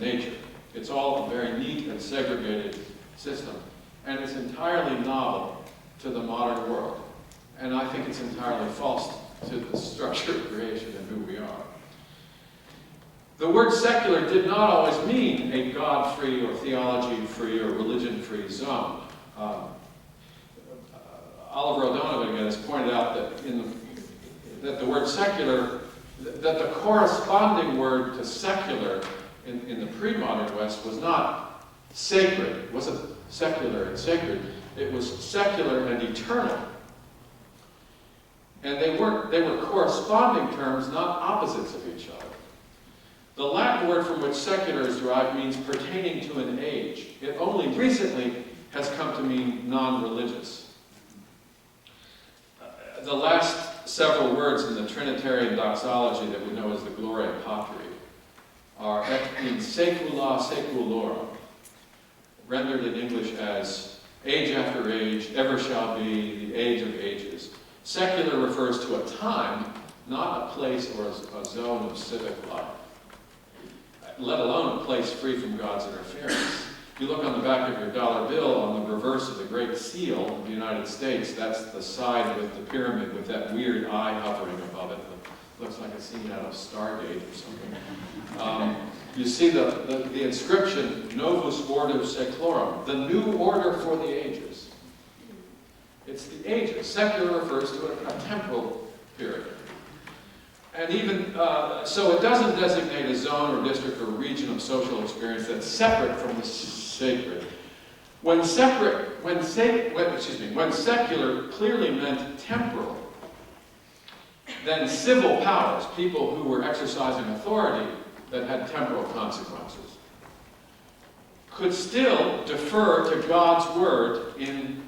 nature. It's all a very neat and segregated system, and it's entirely novel to the modern world. And I think it's entirely false to the structure of creation and who we are. The word secular did not always mean a God-free or theology-free or religion-free zone. Oliver O'Donovan again has pointed out that the word secular, that the corresponding word to secular in the pre-modern West was not sacred. It wasn't secular and sacred. It was secular and eternal. And they were corresponding terms, not opposites of each other. The Latin word from which secular is derived means pertaining to an age. It only recently has come to mean non-religious. The last several words in the Trinitarian doxology that we know as the Gloria Patri are et in saecula saeculorum, rendered in English as age after age, ever shall be, the age of ages. Secular refers to a time, not a place or a zone of civic life, let alone a place free from God's interference. If you look on the back of your dollar bill, on the reverse of the Great Seal of the United States, that's the side with the pyramid with that weird eye hovering above it. That looks like a scene out of Stargate or something. You see the inscription, Novus Ordo Seclorum, the new order for the ages. It's the ages. Secular refers to a temporal period. And even, so it doesn't designate a zone or district or region of social experience that's separate from the sacred. When secular clearly meant temporal, then civil powers, people who were exercising authority that had temporal consequences, could still defer to God's word in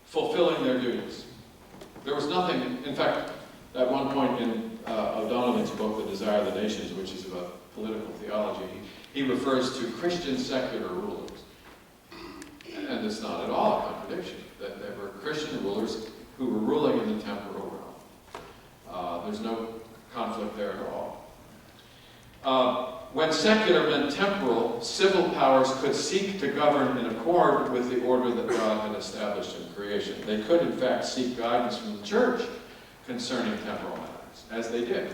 fulfilling their duties. There was nothing, in fact, at one point in O'Donovan's book, The Desire of the Nations, which is about political theology, he refers to Christian secular rulers. And it's not at all a contradiction, that there were Christian rulers who were ruling in the temporal realm. There's no conflict there at all. When secular meant temporal, civil powers could seek to govern in accord with the order that God had established in creation. They could, in fact, seek guidance from the church concerning temporal matters, as they did.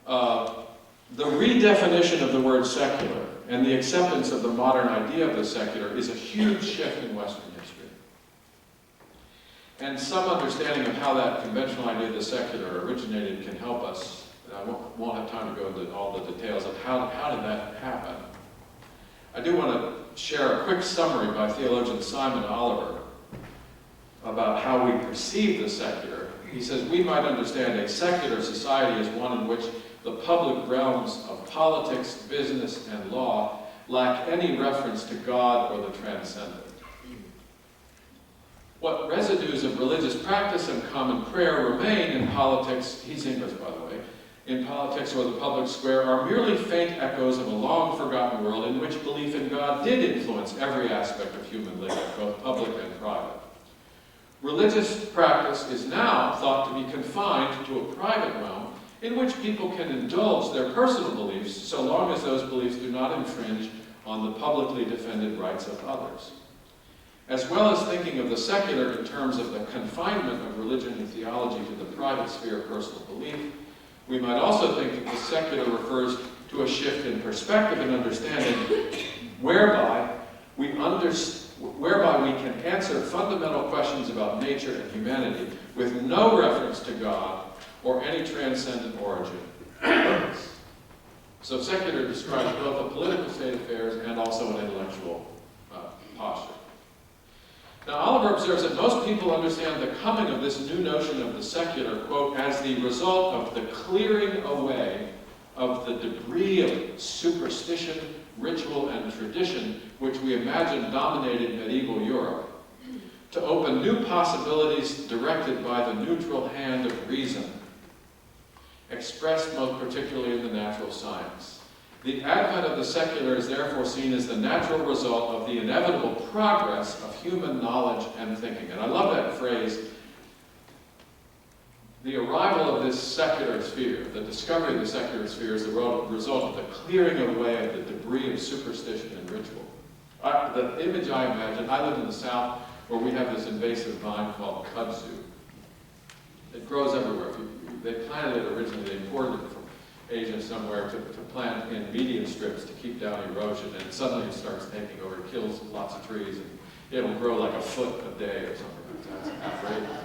The redefinition of the word secular and the acceptance of the modern idea of the secular is a huge shift in Western history. And some understanding of how that conventional idea of the secular originated can help us. I won't have time to go into all the details of how did that happen. I do want to share a quick summary by theologian Simon Oliver about how we perceive the secular. He says, we might understand a secular society as one in which the public realms of politics, business, and law lack any reference to God or the transcendent. What residues of religious practice and common prayer remain in politics, he's English by the way, in politics or the public square are merely faint echoes of a long-forgotten world in which belief in God did influence every aspect of human living, both public and private. Religious practice is now thought to be confined to a private realm in which people can indulge their personal beliefs so long as those beliefs do not infringe on the publicly defended rights of others. As well as thinking of the secular in terms of the confinement of religion and theology to the private sphere of personal belief, we might also think that the secular refers to a shift in perspective and understanding whereby we can answer fundamental questions about nature and humanity with no reference to God or any transcendent origin. So secular describes both a political state of affairs and also an intellectual posture. Now, Oliver observes that most people understand the coming of this new notion of the secular, quote, as the result of the clearing away of the debris of superstition, ritual, and tradition which we imagine dominated medieval Europe, to open new possibilities directed by the neutral hand of reason, expressed most particularly in the natural science. The advent of the secular is therefore seen as the natural result of the inevitable progress of human knowledge and thinking. And I love that phrase, the arrival of this secular sphere, the discovery of the secular sphere, is the result of the clearing away of the debris of superstition and ritual. The image I imagine, I live in the South where we have this invasive vine called kudzu. It grows everywhere. They planted it originally, they imported it from Asia somewhere to plant in median strips to keep down erosion, and suddenly it starts taking over, it kills lots of trees, and it'll grow like a foot a day or something like that. It's outrageous.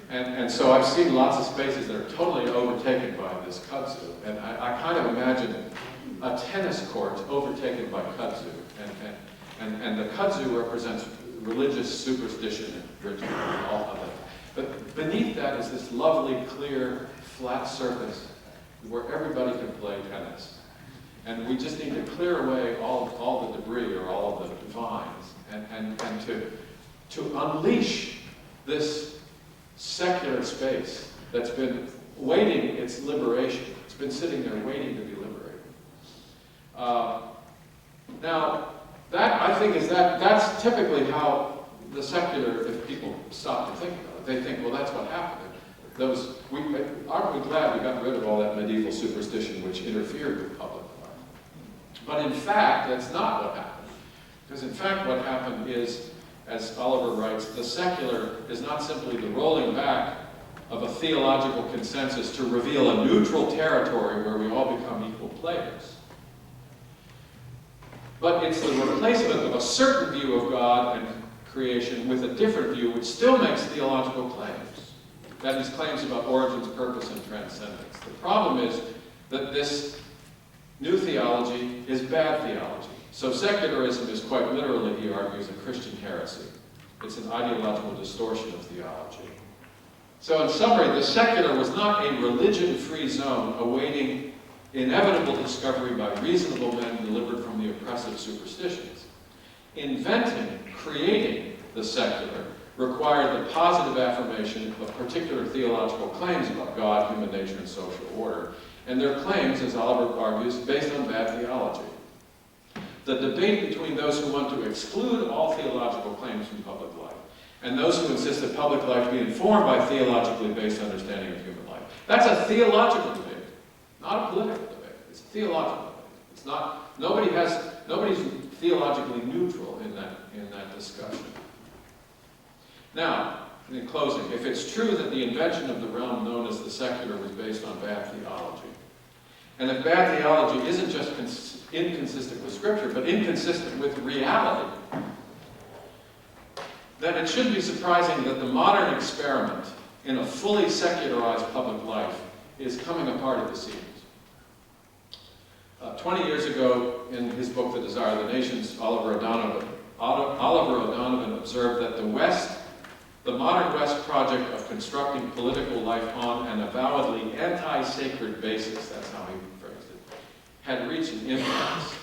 And so I've seen lots of spaces that are totally overtaken by this kudzu, and I kind of imagine a tennis court overtaken by kudzu, and the kudzu represents religious superstition and ritual and all of it. But beneath that is this lovely, clear, flat surface where everybody can play tennis. And we just need to clear away all the debris or all of the vines and to unleash this secular space that's been waiting its liberation. It's been sitting there waiting to be liberated. Now, that I think that's typically how the secular, if people stop to think about it, they think, well, that's what happened. Aren't we glad we got rid of all that medieval superstition which interfered with public life? But in fact, that's not what happened. Because in fact, what happened is, as Oliver writes, the secular is not simply the rolling back of a theological consensus to reveal a neutral territory where we all become equal players. But it's the replacement of a certain view of God and creation with a different view which still makes theological claims. That is, claims about origins, purpose, and transcendence. The problem is that this new theology is bad theology. So secularism is quite literally, he argues, a Christian heresy. It's an ideological distortion of theology. So in summary, the secular was not a religion-free zone awaiting inevitable discovery by reasonable men delivered from the oppressive superstitions. Inventing, creating the secular required the positive affirmation of particular theological claims about God, human nature, and social order, and their claims, as Oliver argues, based on bad theology. The debate between those who want to exclude all theological claims from public life and those who insist that public life be informed by theologically based understanding of human life. That's a theological debate, not a political debate. It's a theological debate. It's not, nobody's theologically neutral in that discussion. Now, in closing, if it's true that the invention of the realm known as the secular was based on bad theology, and if bad theology isn't just inconsistent with Scripture, but inconsistent with reality, then it shouldn't be surprising that the modern experiment in a fully secularized public life is coming apart at the seams. 20 years ago, in his book, The Desire of the Nations, Oliver O'Donovan observed that the modern West project of constructing political life on an avowedly anti-sacred basis, that's how he phrased it, had reached an impasse.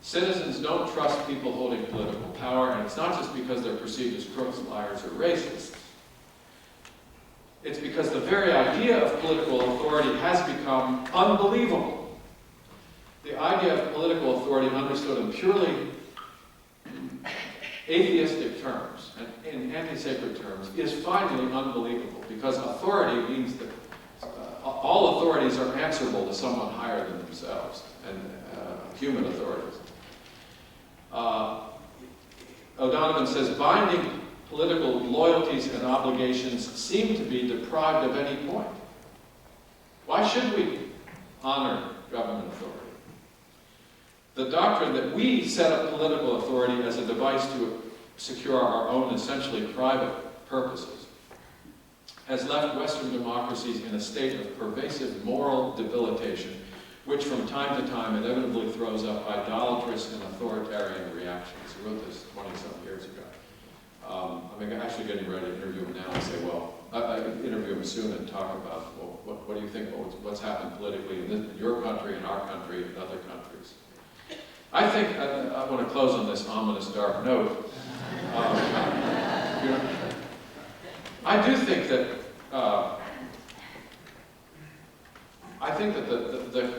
Citizens don't trust people holding political power, and it's not just because they're perceived as crooks, liars, or racists. It's because the very idea of political authority has become unbelievable. The idea of political authority understood in purely atheistic terms and in anti-sacred terms is finally unbelievable, because authority means that all authorities are answerable to someone higher than themselves, and human authorities. O'Donovan says, binding political loyalties and obligations seem to be deprived of any point. Why should we honor government authority? The doctrine that we set up political authority as a device to secure our own essentially private purposes has left Western democracies in a state of pervasive moral debilitation, which from time to time inevitably throws up idolatrous and authoritarian reactions. He wrote this 20-some years ago. I'm actually getting ready to interview him now and say, well, I interview him soon and talk about, well, what do you think, what's happened politically in your country, in our country, in other countries. I think, I want to close on this ominous dark note. I do think that,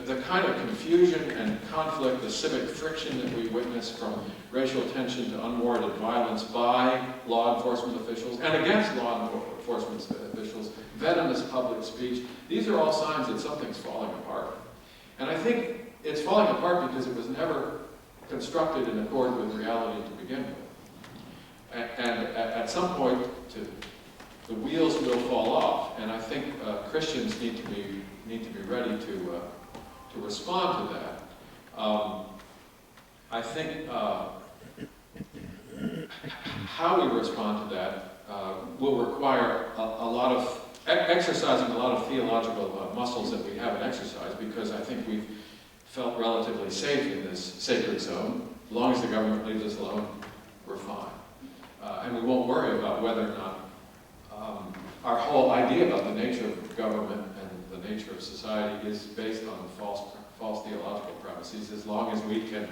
the kind of confusion and conflict, the civic friction that we witness from racial tension to unwarranted violence by law enforcement officials and against law enforcement officials venomous public speech. These are all signs that something's falling apart. And I think it's falling apart because it was never constructed in accord with reality to begin with. And at some point, the wheels will fall off, and I think Christians need to be ready to respond to that. I think how we respond to that will require a lot of exercising a lot of theological muscles that we haven't exercised, because I think we've felt relatively safe in this sacred zone. As long as the government leaves us alone, we're fine. And we won't worry about whether or not our whole idea about the nature of government and the nature of society is based on false theological premises, as long as we can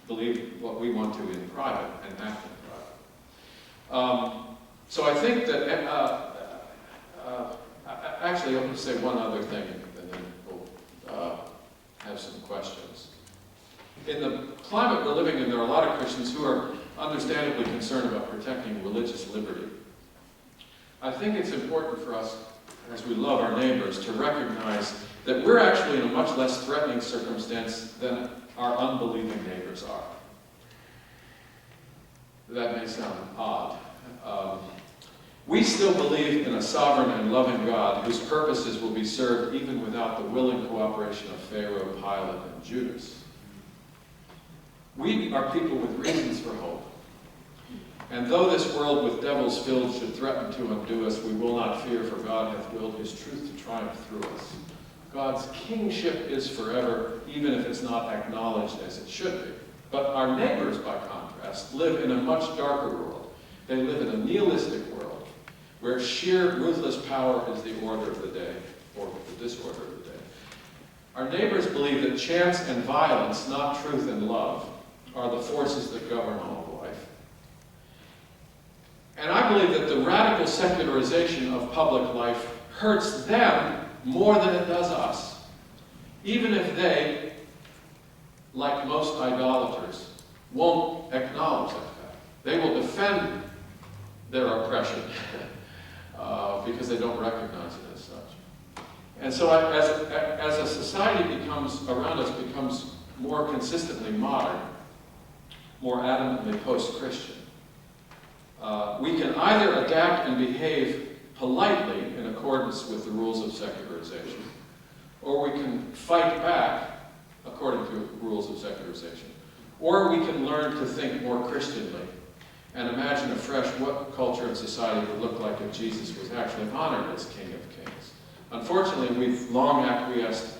believe what we want to in private and act in private. So I think that, actually, I'm going to say one other thing, and then we'll have some questions. In the climate we're living in, there are a lot of Christians who are understandably concerned about protecting religious liberty. I think it's important for us, as we love our neighbors, to recognize that we're actually in a much less threatening circumstance than our unbelieving neighbors are. That may sound odd. We still believe in a sovereign and loving God whose purposes will be served even without the willing cooperation of Pharaoh, Pilate, and Judas. We are people with reasons for hope. And though this world with devils filled should threaten to undo us, we will not fear, for God hath willed his truth to triumph through us. God's kingship is forever, even if it's not acknowledged as it should be. But our neighbors, by contrast, live in a much darker world. They live in a nihilistic world, where sheer ruthless power is the order of the day, or the disorder of the day. Our neighbors believe that chance and violence, not truth and love, are the forces that govern all of life. And I believe that the radical secularization of public life hurts them more than it does us, even if they, like most idolaters, won't acknowledge that fact. They will defend their oppression because they don't recognize it as such. And so as a society around us becomes more consistently modern, more adamantly post-Christian, we can either adapt and behave politely in accordance with the rules of secularization, or we can fight back according to rules of secularization, or we can learn to think more Christianly and imagine afresh what culture and society would look like if Jesus was actually honored as King of Kings. Unfortunately, we've long acquiesced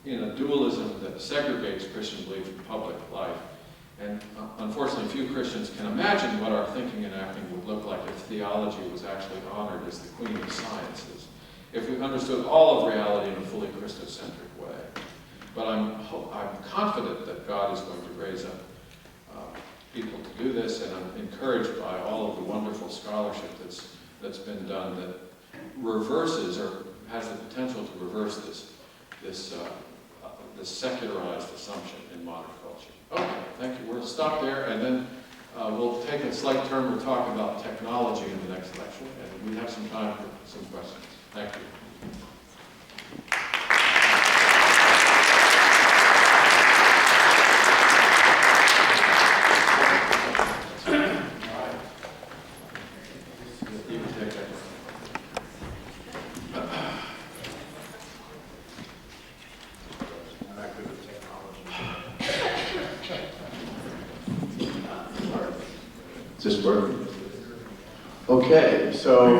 in a dualism that segregates Christian belief from public life. And unfortunately, few Christians can imagine what our thinking and acting would look like if theology was actually honored as the queen of sciences, if we understood all of reality in a fully Christocentric way. But I'm confident that God is going to raise up people to do this, and I'm encouraged by all of the wonderful scholarship that's been done that reverses, or has the potential to reverse this secularized assumption in modern culture. Okay, thank you. We'll stop there, and then we'll take a slight turn to talk about technology in the next lecture, and we have some time for some questions. Thank you. Is this working? Okay, so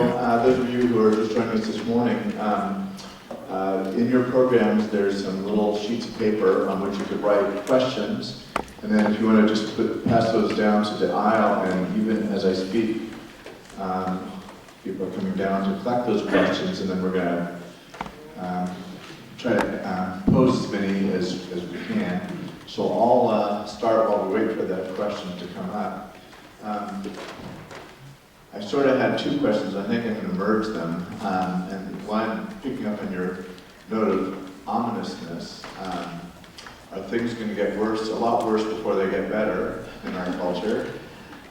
those of you who are just joining us this morning, in your programs there's some little sheets of paper on which you could write questions, and then if you want to just pass those down to the aisle, and even as I speak, people are coming down to collect those questions, and then we're going to try to pose as many as we can. So I'll start while we wait for that question to come up. I sort of had two questions. I think I can merge them. And one, picking up on your note of ominousness, are things going to get worse, a lot worse before they get better in our culture?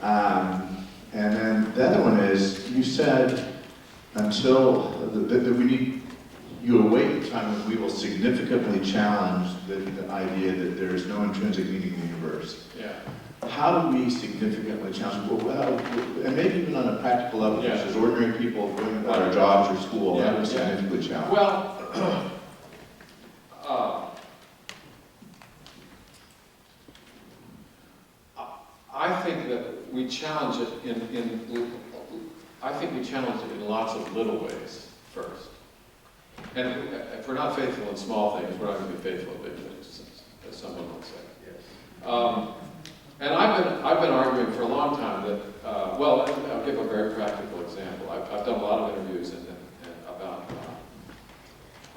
And then the other one is, you said until that we need, you await the time when we will significantly challenge the idea that there is no intrinsic meaning in the universe. Yeah. How do we significantly challenge, and maybe even on a practical level, Yeah. just as ordinary people going about our jobs or school, how do we significantly challenge? Well, I think that we challenge it I think we challenge it in lots of little ways first. And if we're not faithful in small things, we're not going to be faithful in big things, as someone would say. Yes. And I've been arguing for a long time that, well, I'll give a very practical example. I've done a lot of interviews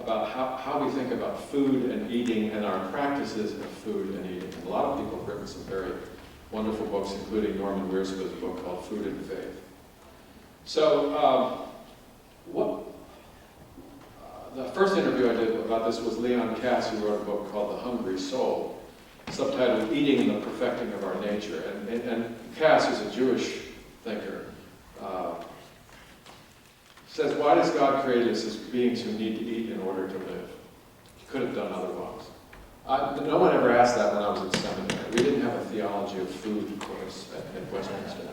about how we think about food and eating and our practices of food and eating. And a lot of people have written some very wonderful books, including Norman Wiersbe's book called Food and Faith. So, the first interview I did about this was Leon Kass, who wrote a book called The Hungry Soul, subtitled Eating and the Perfecting of Our Nature. And Kass, who's a Jewish thinker, says, why does God create us as beings who need to eat in order to live? He could have done otherwise. No one ever asked that when I was at seminary. We didn't have a theology of food course at Westminster.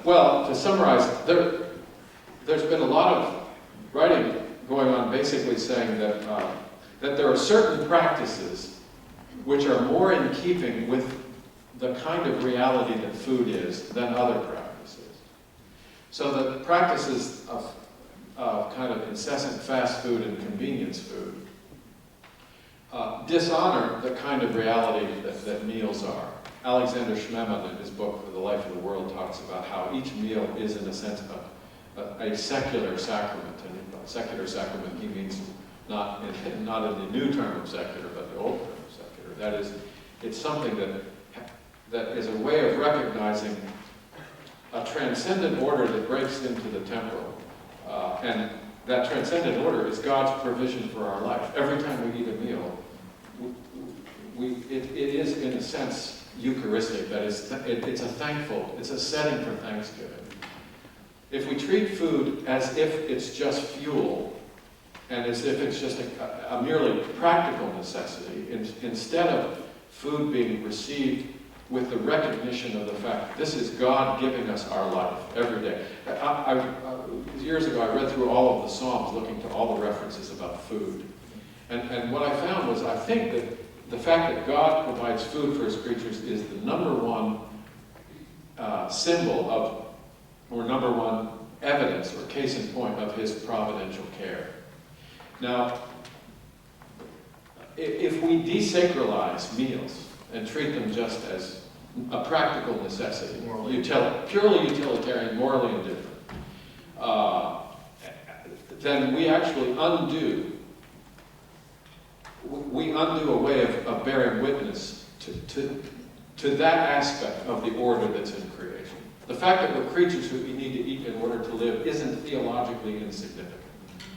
Well, to summarize, there's been a lot of writing going on basically saying that, that there are certain practices which are more in keeping with the kind of reality that food is than other practices. So the practices of kind of incessant fast food and convenience food dishonor the kind of reality that meals are. Alexander Schmemann, in his book, For the Life of the World, talks about how each meal is, in a sense, a secular sacrament. And by secular sacrament, he means not in the new term of secular, but the old term of secular. That is, it's something that is a way of recognizing a transcendent order that breaks into the temporal. And that transcendent order is God's provision for our life. Every time we eat a meal, it is, in a sense, Eucharistic. That is, it's a setting for thanksgiving. If we treat food as if it's just fuel, and as if it's just a merely practical necessity, instead of food being received with the recognition of the fact that this is God giving us our life every day. Years ago, I read through all of the Psalms looking to all the references about food. And what I found was, I think that the fact that God provides food for his creatures is the number one symbol of, or number one evidence or case in point of his providential care. Now, if we desacralize meals and treat them just as a practical necessity, purely utilitarian, morally indifferent, then we actually undo a way of bearing witness to that aspect of the order that's in creation. The fact that we're creatures who need to eat in order to live isn't theologically insignificant.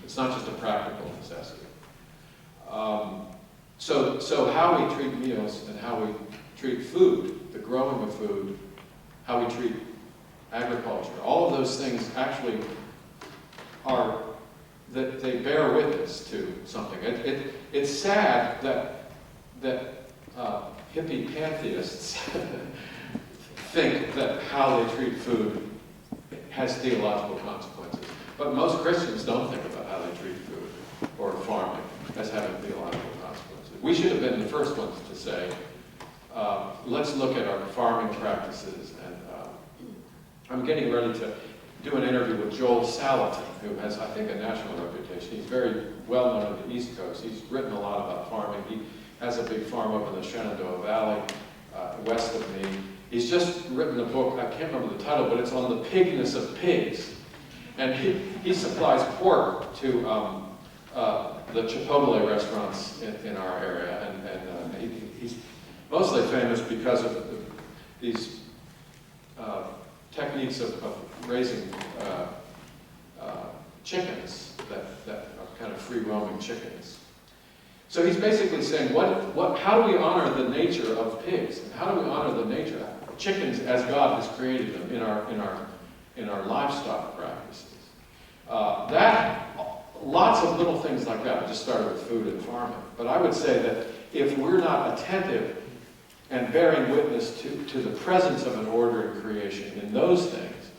It's not just a practical necessity. So how we treat meals and how we treat food, the growing of food, how we treat agriculture, all of those things actually are, that they bear witness to something. It's sad that hippie pantheists think that how they treat food has theological consequences. But most Christians don't think about how they treat food or farming as having theological consequences. We should have been the first ones to say, let's look at our farming practices. And I'm getting ready to do an interview with Joel Salatin, who has, I think, a national reputation. He's very well known on the East Coast. He's written a lot about farming. He has a big farm up in the Shenandoah Valley, west of me. He's just written a book, I can't remember the title, but it's on the pigness of pigs. And he supplies pork to the Chipotle restaurants in our area. And he's mostly famous because of these techniques of raising chickens that are kind of free-roaming chickens. So he's basically saying, how do we honor the nature of pigs? And how do we honor the nature of chickens as God has created them in our livestock practices? Lots of little things like that. I just started with food and farming. But I would say that if we're not attentive and bearing witness to the presence of an order in creation in those things,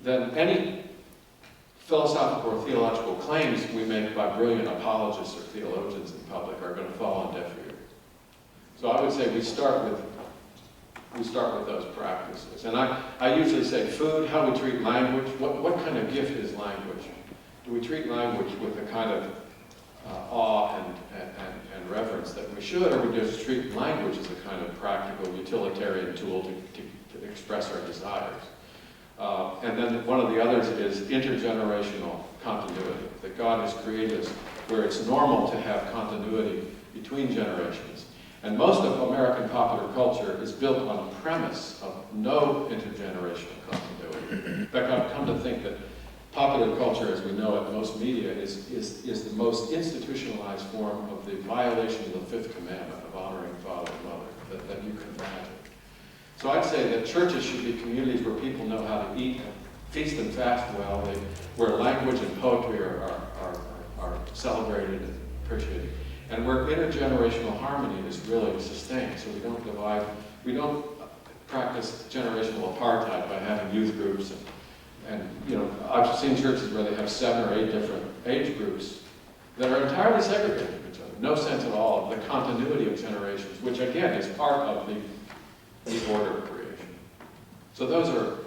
then any philosophical or theological claims we make by brilliant apologists or theologians in public are going to fall on deaf ears. So I would say we start with those practices. And I usually say food, how we treat language, what kind of gift is language? Do we treat language with the kind of awe and reverence that we should, or we just treat language as a kind of practical, utilitarian tool to express our desires? And then one of the others is intergenerational continuity, that God has created us where it's normal to have continuity between generations. And most of American popular culture is built on a premise of no intergenerational continuity. In fact, I've come to think that popular culture, as we know it, most media, is the most institutionalized form of the violation of the fifth commandment of honoring father and mother that you can imagine. So I'd say that churches should be communities where people know how to eat, feast and fast well, where language and poetry are celebrated and appreciated, and where intergenerational harmony is really sustained, so we don't divide, we don't practice generational apartheid by having youth groups and you know, I've seen churches where they have 7 or 8 different age groups that are entirely segregated from each other. No sense at all of the continuity of generations, which again is part of the order of creation. So those are,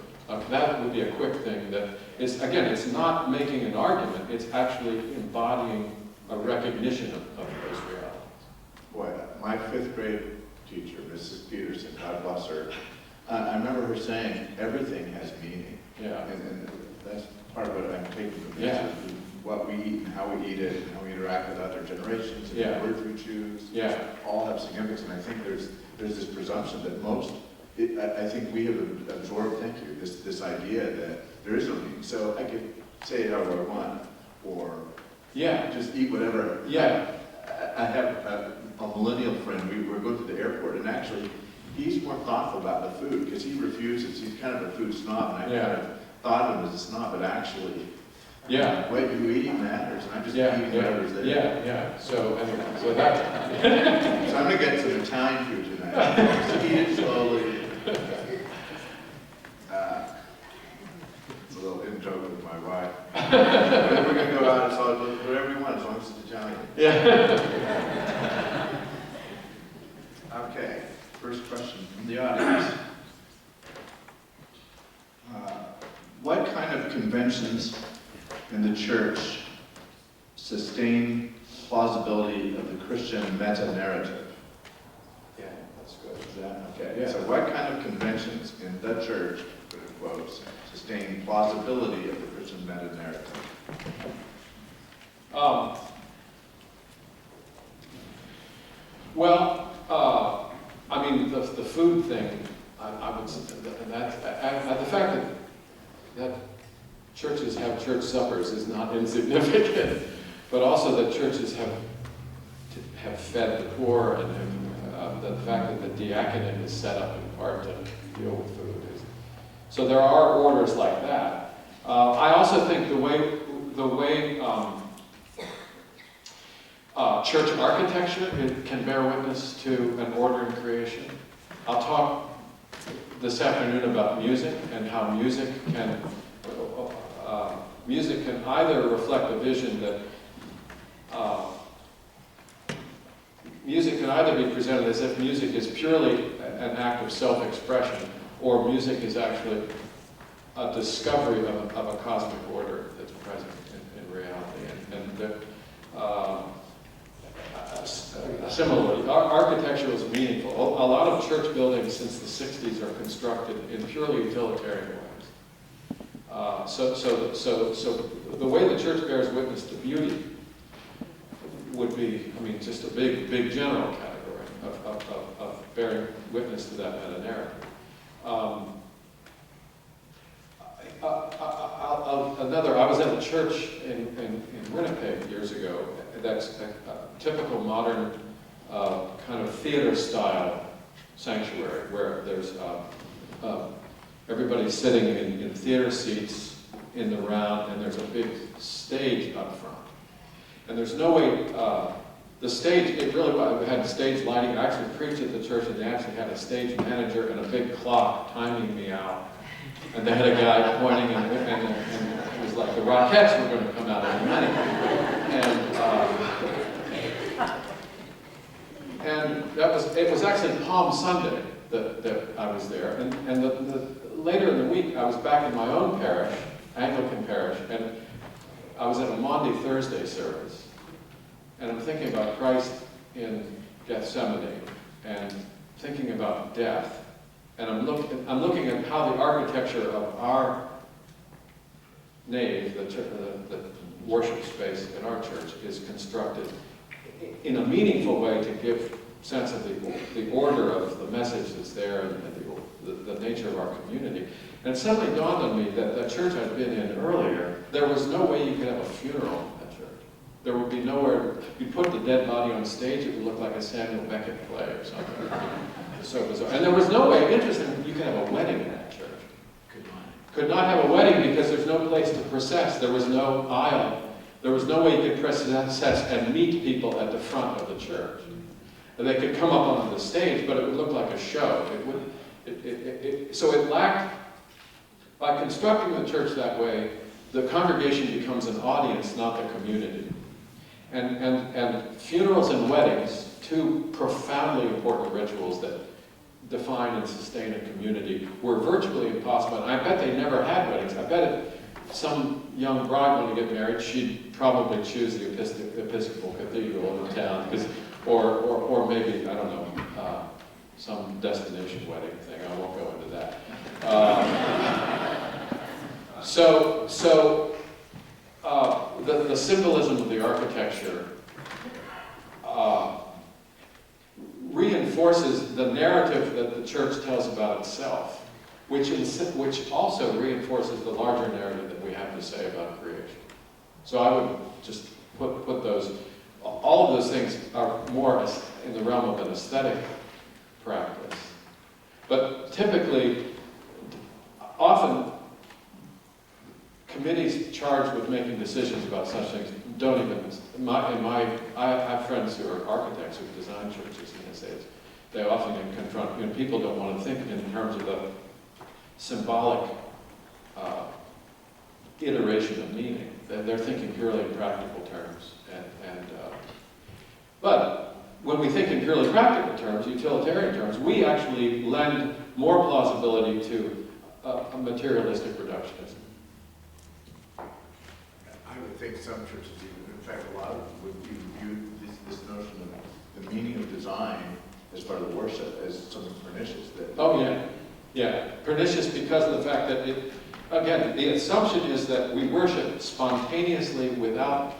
that would be a quick thing that is, again, it's not making an argument, it's actually embodying a recognition of those realities. Boy, my 5th grade teacher, Mrs. Peterson, God bless her, I remember her saying, everything has meaning. Yeah. And that's part of what I'm taking from this, Yeah. is what we eat and how we eat it, and how we interact with other generations, and Yeah. the words we choose, Yeah. all have significance. And I think there's this presumption that I think we have absorbed, thank you, this idea that there is no meaning. So I could say it however I want, or just eat whatever. Yeah. I have a millennial friend, we were going to the airport, and actually, he's more thoughtful about the food, because he refuses, he's kind of a food snob, and I kind of thought of him as a snob, but actually, what you eat matters, and I'm just eating whatever's there. Yeah. So anyway, so that's... So I'm going to get some Italian food tonight. Just eat it slowly. It's a little in-joke with my wife. We're going to go out, so whatever you want, as long as it's Italian. Yeah. Okay, first question from the audience. What kind of conventions in the church sustain plausibility of the Christian meta-narrative? Yeah, that's good. Is that okay? Yeah. So what kind of conventions in the church, put in quotes, sustain plausibility of the Christian meta-narrative? I mean, the food thing, I would say, and the fact that churches have church suppers is not insignificant, but also that churches have fed the poor, and the fact that the diaconate is set up in part to deal with food. So there are orders like that. I also think the way church architecture can bear witness to an order in creation. I'll talk this afternoon about music and how music can either reflect a vision that music can either be presented as if music is purely an act of self-expression, or music is actually a discovery of a cosmic order that's present in reality. Similarly, architecture is meaningful. A lot of church buildings since the 60s are constructed in purely utilitarian ways. So the way the church bears witness to beauty would be, I mean, just a big general category of bearing witness to that meta-narrative. I was at a church in Winnipeg years ago that's a typical modern kind of theater-style sanctuary where there's everybody sitting in theater seats in the round, and there's a big stage up front. And there's no way, the stage, it really had stage lighting. I actually preached at the church, and they actually had a stage manager and a big clock timing me out. And they had a guy pointing, and it was like the Rockettes were going to come out any minute. And it was actually Palm Sunday that I was there. And later in the week, I was back in my own parish, Anglican parish, and I was at a Maundy Thursday service. And I'm thinking about Christ in Gethsemane, and thinking about death. And I'm looking at how the architecture of our nave, the worship space in our church, is constructed in a meaningful way to give sense of the order of the message that's there and the nature of our community. And it suddenly dawned on me that the church I'd been in earlier, there was no way you could have a funeral at church. There would be nowhere, you'd put the dead body on stage, it would look like a Samuel Beckett play or something. So bizarre. And there was no way, interesting, you could have a wedding in that church. Could not have a wedding because there's no place to process. There was no aisle. There was no way you could process and meet people at the front of the church. And they could come up onto the stage, but it would look like a show. So it lacked, by constructing the church that way, the congregation becomes an audience, not the community. And funerals and weddings, two profoundly important rituals that define and sustain a community, were virtually impossible. And I bet they never had weddings. I bet if some young bride wanted to get married, she'd probably choose the Episcopal Cathedral in town, or maybe, I don't know, some destination wedding thing. I won't go into that. The symbolism of the architecture reinforces the narrative that the church tells about itself, which also reinforces the larger narrative that we have to say about creation. So I would just put those, all of those things are more in the realm of an aesthetic practice. But typically, often, committees charged with making decisions about such things don't even, I have friends who are architects who design churches, and they often confront, people don't want to think in terms of a symbolic iteration of meaning. They're thinking purely in practical terms. But when we think in purely practical terms, utilitarian terms, we actually lend more plausibility to a materialistic reductionism. I would think some churches, even, in fact, a lot of them would view this notion of the meaning of design as part of worship as something pernicious. Yeah, pernicious because of the fact that again, the assumption is that we worship spontaneously without,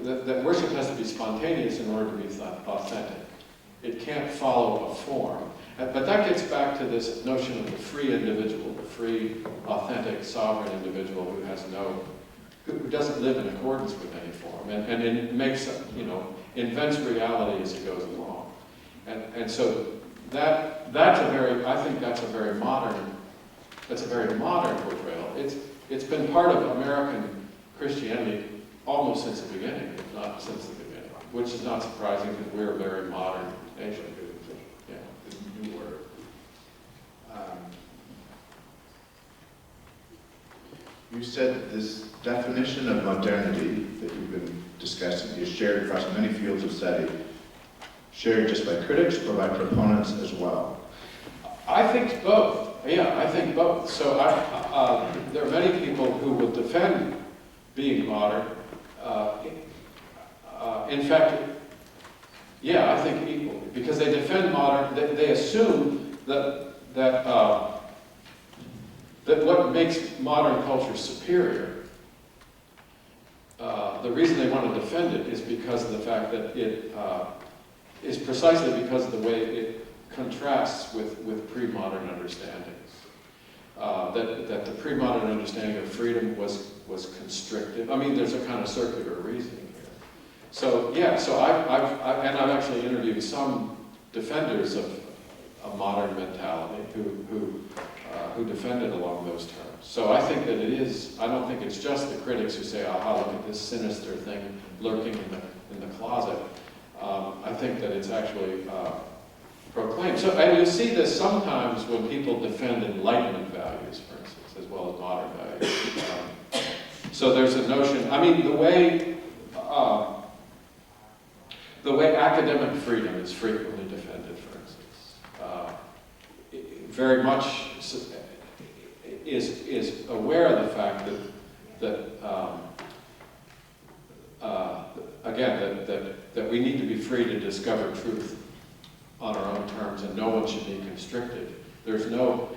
that worship has to be spontaneous in order to be authentic. It can't follow a form. But that gets back to this notion of the free individual, the free, authentic, sovereign individual who doesn't live in accordance with any form, and it makes, invents reality as it goes along. And so I think that's a very modern portrayal. It's been part of American Christianity almost since the beginning, if not since the beginning, which is not surprising because we're a very modern nation. New word. You said that this definition of modernity that you've been discussing is shared across many fields of study, shared just by critics or by proponents as well. I think both. Yeah, I think both. So there are many people who will defend being modern. In fact, I think equally, because they defend modern. They assume that what makes modern culture superior, the reason they want to defend it is because of the fact that it is precisely because of the way it contrasts with pre-modern understandings. That the pre-modern understanding of freedom was constrictive. I mean, there's a kind of circular reasoning here. So I've actually interviewed some defenders of a modern mentality who who defend it along those terms. So I think that it is, I don't think it's just the critics who say, aha, look at this sinister thing lurking in the closet. I think that it's actually proclaimed. So, and you see this sometimes when people defend Enlightenment values, for instance, as well as modern values. So there's a notion, I mean, the way academic freedom is frequently defended, for instance, very much is aware of the fact that again, that we need to be free to discover truth on our own terms, and no one should be constricted. There's no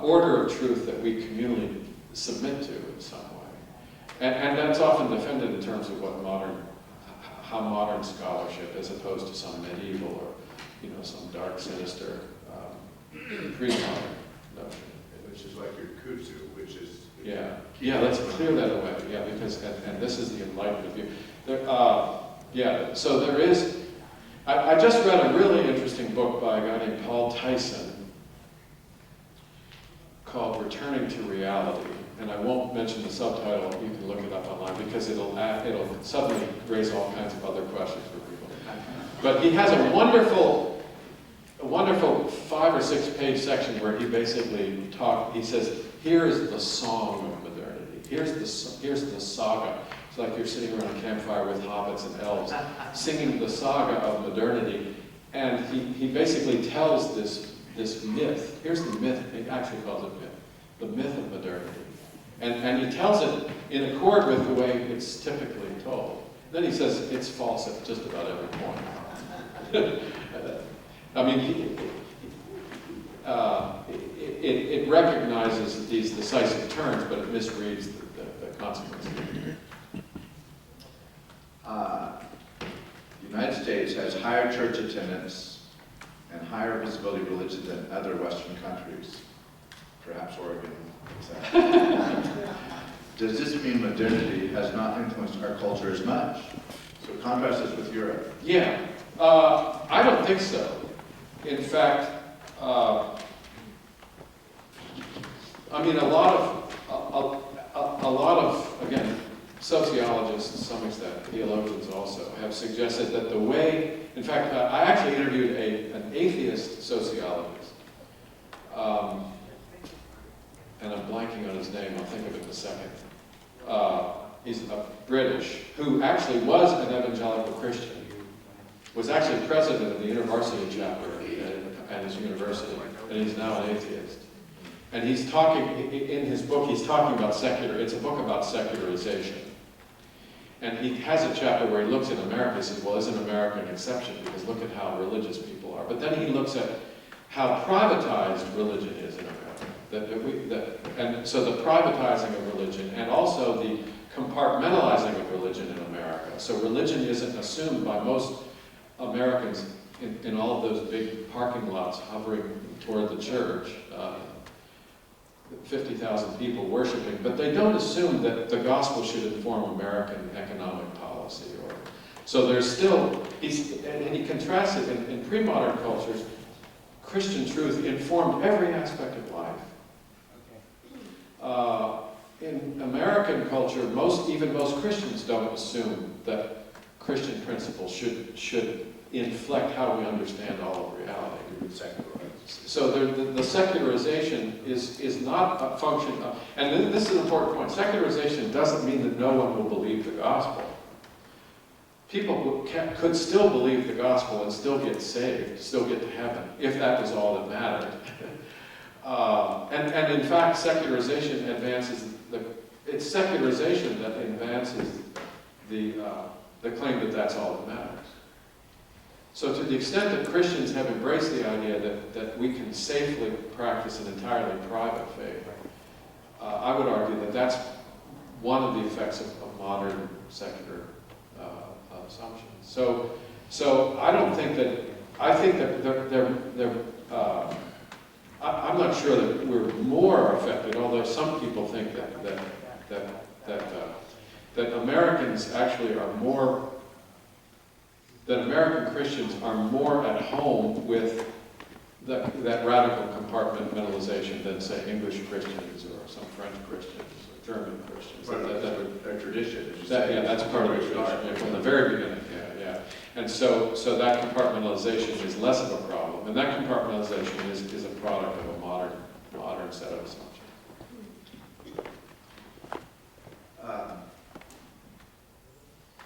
order of truth that we communally submit to in some way. And that's often defended in terms of how modern scholarship, as opposed to some medieval or some dark, sinister pre-modern notion. Which is like your kudzu, which is... Yeah, let's clear that away, because, and this is the Enlightenment view. So there is, I just read a really interesting book by a guy named Paul Tyson called Returning to Reality, and I won't mention the subtitle, you can look it up online, because it'll suddenly raise all kinds of other questions for people. But he has a wonderful 5 or 6 page section where he basically he says, here is the song of modernity. Here's the saga. It's like you're sitting around a campfire with hobbits and elves, singing the saga of modernity. And he basically tells this myth. Here's the myth, he actually calls it myth. The myth of modernity. And he tells it in accord with the way it's typically told. Then he says it's false at just about every point. I mean, it recognizes these decisive turns, but it misreads the consequences. The United States has higher church attendance and higher visibility of religion than other Western countries, perhaps Oregon. Does this mean modernity has not influenced our culture as much? So contrast this with Europe. Yeah, I don't think so. In fact, I mean, a lot of again, sociologists, to some extent, theologians also, have suggested that the way, in fact, I actually interviewed an atheist sociologist, and I'm blanking on his name, I'll think of it in a second. He's a British, who actually was an evangelical Christian, was actually president of the university chapter at his university, and he's now an atheist. And he's talking, in his book, he's talking about it's a book about secularization. And he has a chapter where he looks at America and says, well, isn't America an exception? Because look at how religious people are. But then he looks at how privatized religion is in America. And so the privatizing of religion, and also the compartmentalizing of religion in America. So religion isn't assumed by most Americans in all of those big parking lots hovering toward the church, 50,000 people worshiping, but they don't assume that the gospel should inform American economic policy. So there's still, and he contrasts it in pre-modern cultures, Christian truth informed every aspect of life. In American culture, even most Christians don't assume that Christian principles should inflect how we understand all of reality. So the secularization is not a function of, and this is an important point, secularization doesn't mean that no one will believe the gospel. People could still believe the gospel and still get saved, still get to heaven, if that was all that mattered. And in fact, secularization advances, it's secularization that advances the claim that that's all that matters. So to the extent that Christians have embraced the idea that we can safely practice an entirely private faith, I would argue that that's one of the effects of modern secular assumptions. So I don't think that, I think that I'm not sure that we're more affected, although some people think that Americans actually are more, that American Christians are more at home with that radical compartmentalization than, say, English Christians or some French Christians or German Christians. Their tradition. Yeah, that's part of the tradition, yeah, from the very beginning, yeah. And so that compartmentalization is less of a problem, and that compartmentalization is a product of a modern set of assumptions.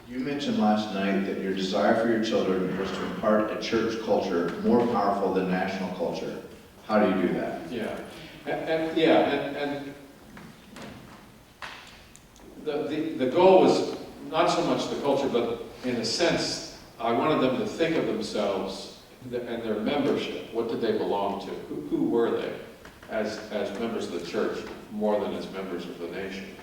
You mentioned last night that your desire for your children was to impart a church culture more powerful than national culture. How do you do that? Yeah, and the goal was not so much the culture, but in a sense, I wanted them to think of themselves and their membership. What did they belong to? Who were they as members of the church more than as members of the nation?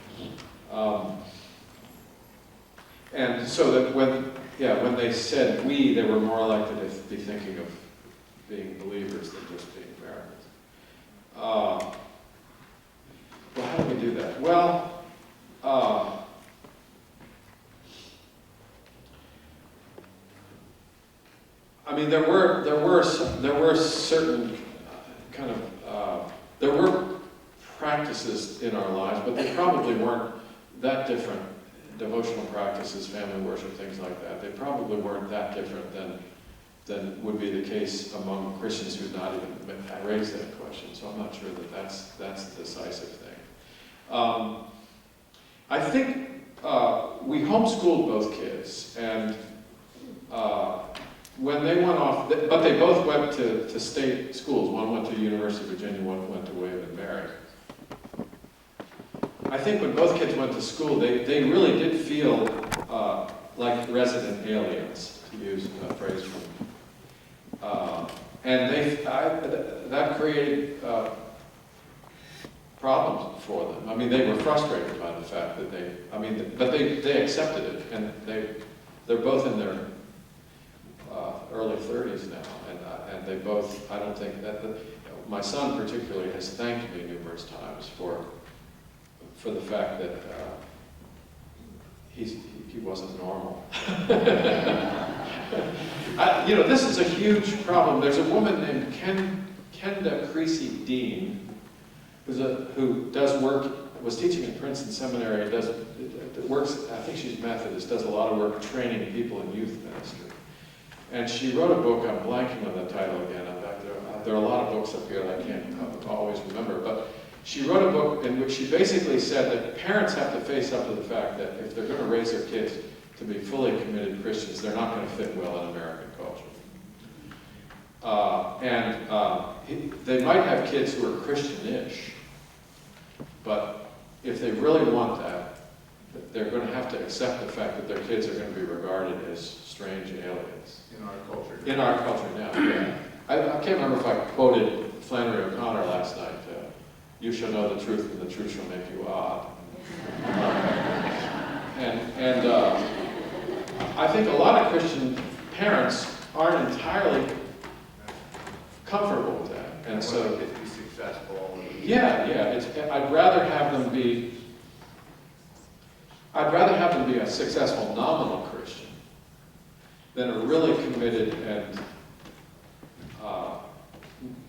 And so that when they said we, they were more likely to be thinking of being believers than just being Americans. Well, how do we do that? Well, I mean, there were certain kind of there were practices in our lives, but they probably weren't that different. Devotional practices, family worship, things like that. They probably weren't that different than would be the case among Christians who had not even raised that question. So I'm not sure that that's the decisive thing. I think we homeschooled both kids, and when they went off, but they both went to state schools. One went to the University of Virginia, one went to William and Mary. I think when both kids went to school, they really did feel like resident aliens, to use a phrase from, and that created problems for them. I mean, they were frustrated by the fact that but they accepted it, and they're both in their early 30s now, and they both, I don't think that, my son particularly has thanked me numerous times for the fact that he wasn't normal. This is a huge problem. There's a woman named Kenda Creasy Dean, who does work, was teaching at Princeton Seminary, works, I think she's Methodist, does a lot of work training people in youth ministry. And she wrote a book, I'm blanking on the title again. In fact, there are a lot of books up here that I can't always remember, but she wrote a book in which she basically said that parents have to face up to the fact that if they're going to raise their kids to be fully committed Christians, they're not going to fit well in American culture. They might have kids who are Christian-ish, but if they really want that, they're going to have to accept the fact that their kids are going to be regarded as strange aliens. In our culture. In our culture now, yeah. I can't remember if I quoted Flannery O'Connor last night. You shall know the truth, and the truth shall make you odd. I think a lot of Christian parents aren't entirely comfortable with that, and so kids be successful. Yeah. I'd rather have them be a successful nominal Christian than a really committed and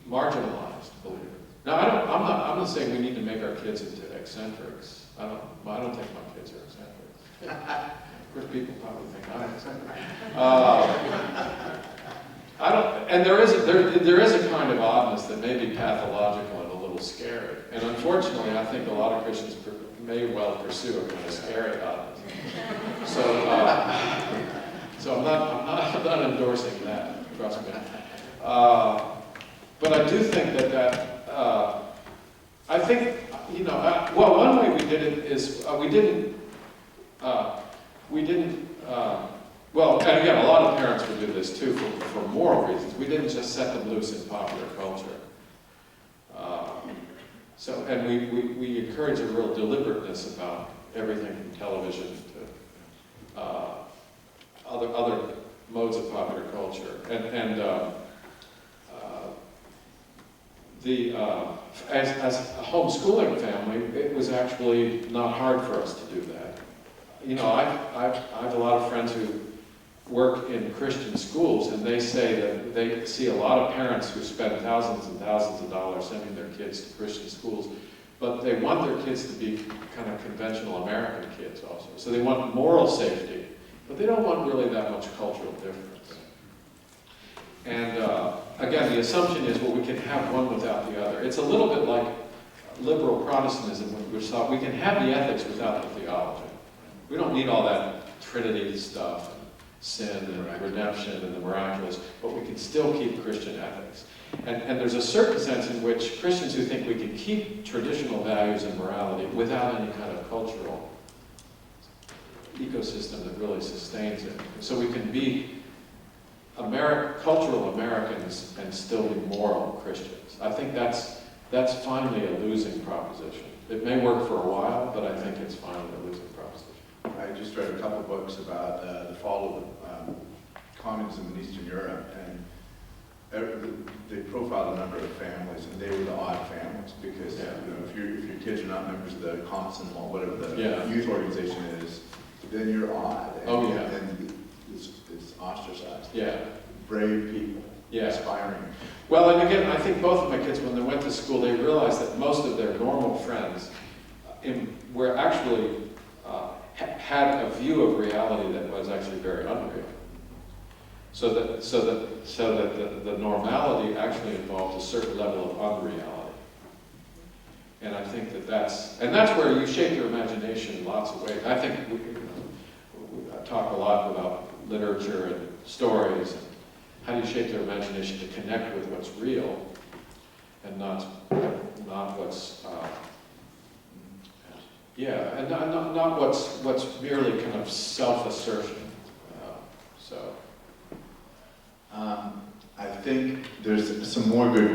marginalized believer. Now, I'm not saying we need to make our kids into eccentrics. I don't think my kids are eccentrics. Of course, people probably think I'm eccentric. And there is a kind of oddness that may be pathological and a little scary. And unfortunately, I think a lot of Christians may well pursue a kind of scary oddness. So I'm not endorsing that. Trust me. But I do think that I think, well, one way we did it is we didn't, well, and again, a lot of parents would do this too for moral reasons. We didn't just set them loose in popular culture. And we encourage a real deliberateness about everything from television to other modes of popular culture. As a homeschooling family, it was actually not hard for us to do that. I have a lot of friends who work in Christian schools, and they say that they see a lot of parents who spend thousands and thousands of dollars sending their kids to Christian schools, but they want their kids to be kind of conventional American kids also. So they want moral safety, but they don't want really that much cultural difference. And again, the assumption is, well, we can have one without the other. It's a little bit like liberal Protestantism, which thought we can have the ethics without the theology. We don't need all that Trinity stuff, and sin and redemption and the miraculous, but we can still keep Christian ethics. And there's a certain sense in which Christians who think we can keep traditional values and morality without any kind of cultural ecosystem that really sustains it. So we can be cultural Americans and still be moral Christians. I think that's finally a losing proposition. It may work for a while, but I think it's finally a losing proposition. I just read a couple books about the fall of communism in Eastern Europe, and they profiled a number of families, and they were the odd families because if your kids are not members of the Komsomol, whatever the youth organization is, then you're odd. And, and it's ostracized. Yeah. Brave people. Yeah. Aspiring. Well, and again, I think both of my kids, when they went to school, they realized that most of their normal friends were actually had a view of reality that was actually very unreal. So that the normality actually involved a certain level of unreality. And I think that's where you shape your imagination in lots of ways. I think we talk a lot about literature and stories, and how do you shape their imagination to connect with what's real and not what's and not what's merely kind of self-assertion. I think there's some more good